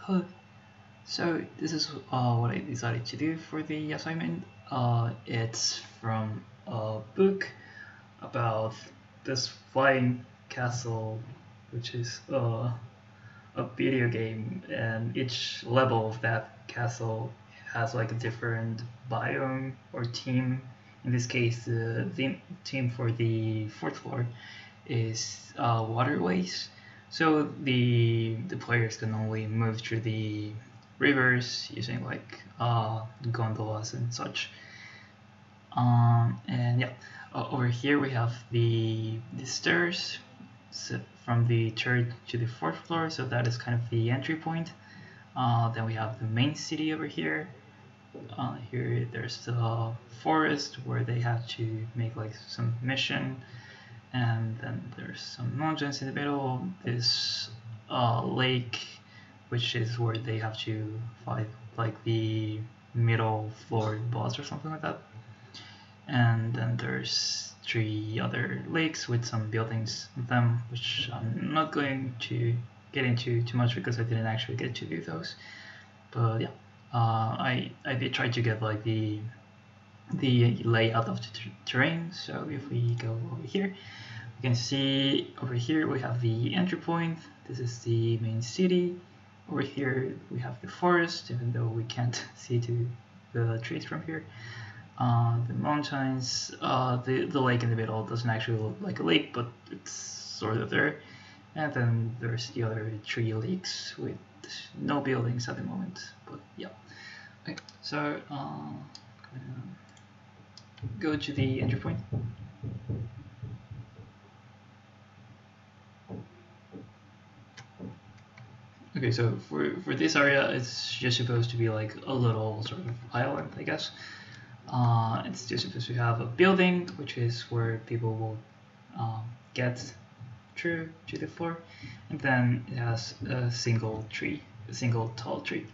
Huh. So this is what I decided to do for the assignment. It's from a book about this flying castle, which is a video game, and each level of that castle has like a different biome or team. In this case, the team for the fourth floor is waterways. So the players can only move through the rivers using like gondolas and such. And yeah, over here we have the stairs from the third to the fourth floor. So that is kind of the entry point. Then we have the main city over here. Here there's the forest where they have to make like some mission, and then there's some mountains in the middle. This lake, which is where they have to fight like the middle floor boss or something like that. And then there's three other lakes with some buildings on them, which I'm not going to get into too much because I didn't actually get to do those. But yeah, I did try to get like the layout of the terrain. So if we go over here, you can see over here we have the entry point. This is the main city. Over here we have the forest, even though we can't see to the trees from here. The mountains, the lake in the middle doesn't actually look like a lake, but it's sort of there. And then there's the other three lakes with no buildings at the moment. But yeah. Okay, so go to the entry point. Okay, so for this area, it's just supposed to be like a little sort of island, I guess. It's just supposed to have a building, which is where people will get through to the floor, and then it has a single tree, a single tall tree.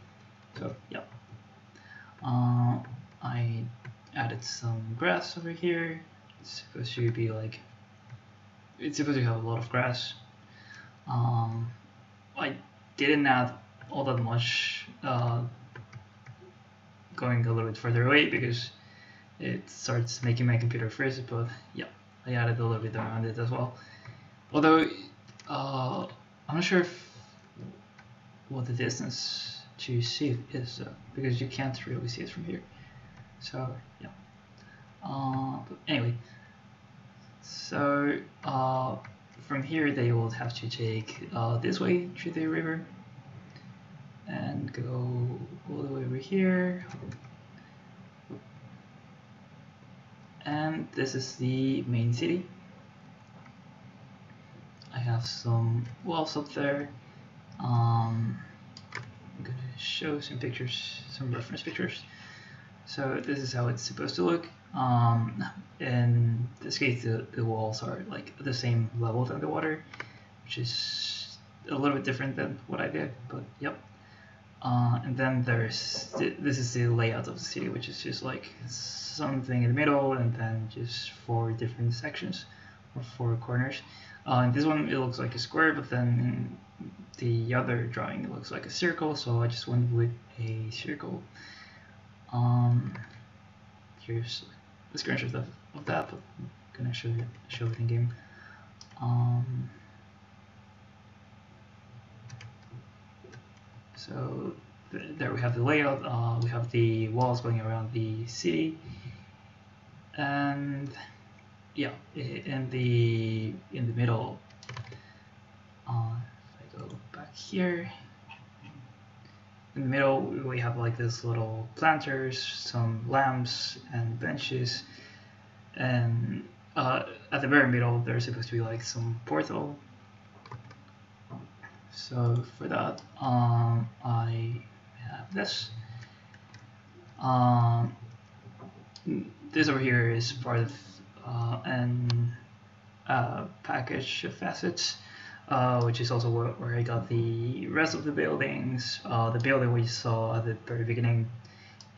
So yeah, I added some grass over here. It's supposed to be like, it's supposed to have a lot of grass. I didn't add all that much going a little bit further away because it starts making my computer freeze, but yeah, I added a little bit around it as well. Although I'm not sure what the distance to see it is because you can't really see it from here. So yeah. But anyway, so from here they will have to take this way through the river and go all the way over here. And this is the main city. I have some walls up there. I'm gonna show some pictures, some reference pictures. So this is how it's supposed to look. In this case, the walls are like at the same level than the water, which is a little bit different than what I did, but yep. And then there's this is the layout of the city, which is just like something in the middle and then just 4 different sections or 4 corners. In this one it looks like a square, but then in the other drawing it looks like a circle, so I just went with a circle. Here's a screenshot of that, but I'm gonna show it in game. So there we have the layout. We have the walls going around the city, and yeah, in the middle. If I go back here, in the middle we have like this little planters, some lamps and benches, and at the very middle there's supposed to be like some portal. So for that, I have this. This over here is part of an package of assets, which is also where I got the rest of the buildings, the building we saw at the very beginning,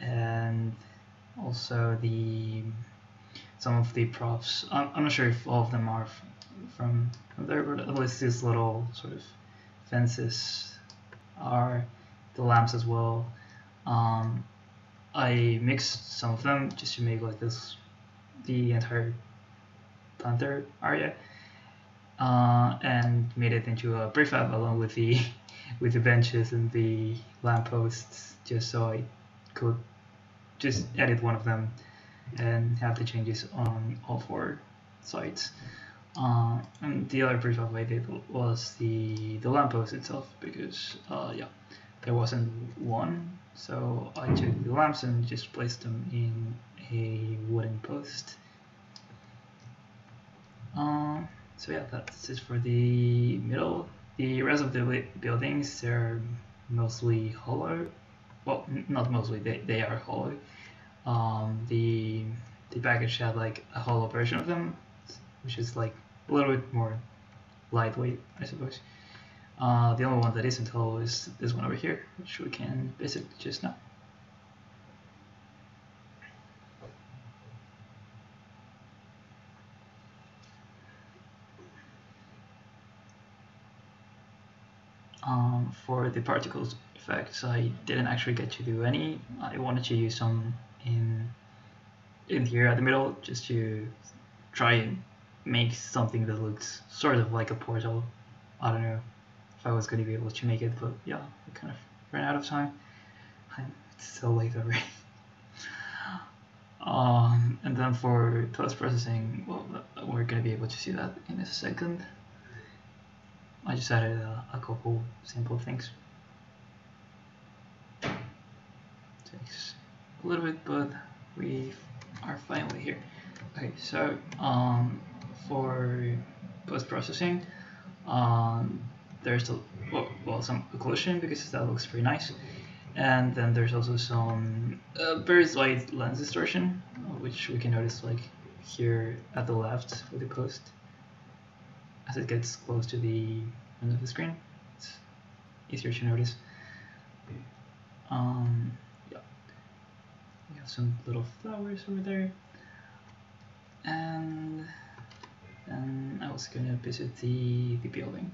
and also some of the props. I'm not sure if all of them are from there, but at least these little sort of fences are, the lamps as well. I mixed some of them just to make like the entire Panther area, and made it into a prefab along with the with the benches and the lampposts, just so I could just edit one of them and have the changes on all 4 sides. And the other prefab I did was the lamppost itself, because yeah, there wasn't one, so I took the lamps and just placed them in a wooden post. So yeah, that's it for the middle. The rest of the buildings, they're mostly hollow. Well, not mostly, they are hollow. The package had like a hollow version of them, which is like a little bit more lightweight, I suppose. The only one that isn't hollow is this one over here, which we can visit just now. For the particles effects, I didn't actually get to do any. I wanted to use some in here at the middle, just to try and make something that looks sort of like a portal. I don't know if I was going to be able to make it, but yeah, I kind of ran out of time. It's so late already. And then for post-processing, well, we're going to be able to see that in a second. I just added a couple simple things. Takes a little bit, but we are finally here. Okay, so for post-processing, there's some occlusion, because that looks pretty nice, and then there's also some very slight lens distortion, which we can notice like here at the left with the post. As it gets close to the end of the screen, it's easier to notice. Yeah, we have some little flowers over there, and then I was gonna visit the building.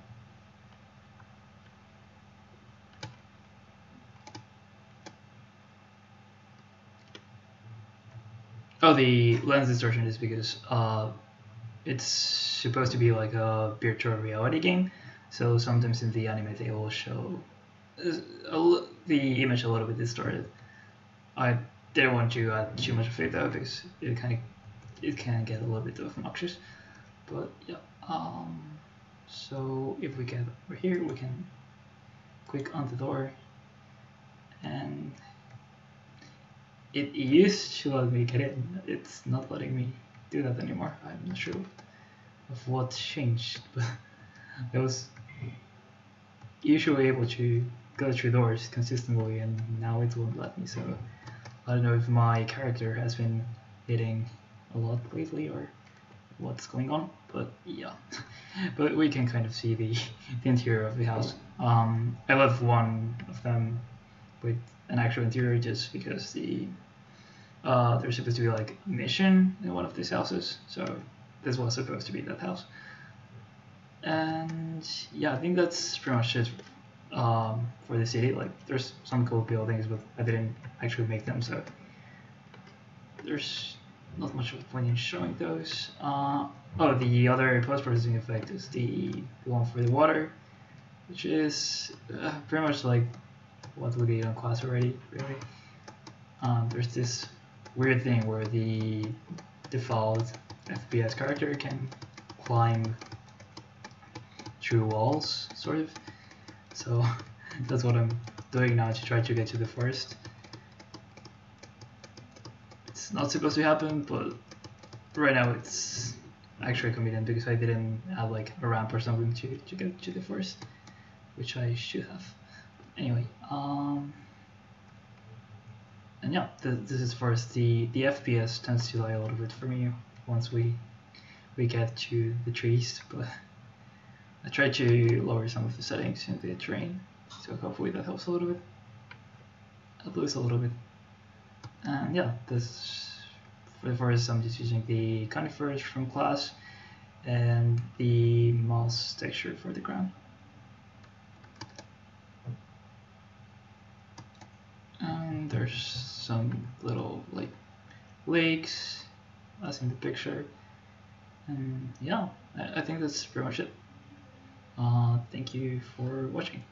Oh, the lens distortion is because it's supposed to be like a virtual reality game, so sometimes in the anime they will show the image a little bit distorted. I didn't want to add too much of it though, because it can get a little bit obnoxious. But yeah, so if we get over here, we can click on the door, and it used to let me get in. It's not letting me do that anymore. I'm not sure of what changed, but I was usually able to go through doors consistently, and now it won't let me. So I don't know if my character has been hitting a lot lately or what's going on, but yeah. But we can kind of see the interior of the house. I left one of them with an actual interior just because there's supposed to be like a mission in one of these houses, so this was supposed to be that house. And yeah, I think that's pretty much it for the city. Like, there's some cool buildings, but I didn't actually make them, so there's not much of a point in showing those. Oh, the other post-processing effect is the one for the water, which is pretty much like what we did on class already, really. There's this weird thing where the default FPS character can climb through walls, sort of. So that's what I'm doing now to try to get to the forest. It's not supposed to happen, but right now it's actually convenient because I didn't have like a ramp or something to get to the forest, which I should have. Anyway, and yeah, this is first. The FPS tends to lie a little bit for me once we get to the trees, but I tried to lower some of the settings in the terrain, so hopefully that helps a little bit, at least a little bit. And yeah, this for the forest I'm just using the conifers from class and the moss texture for the ground. There's some little like lakes as in the picture, and yeah, I think that's pretty much it. Thank you for watching.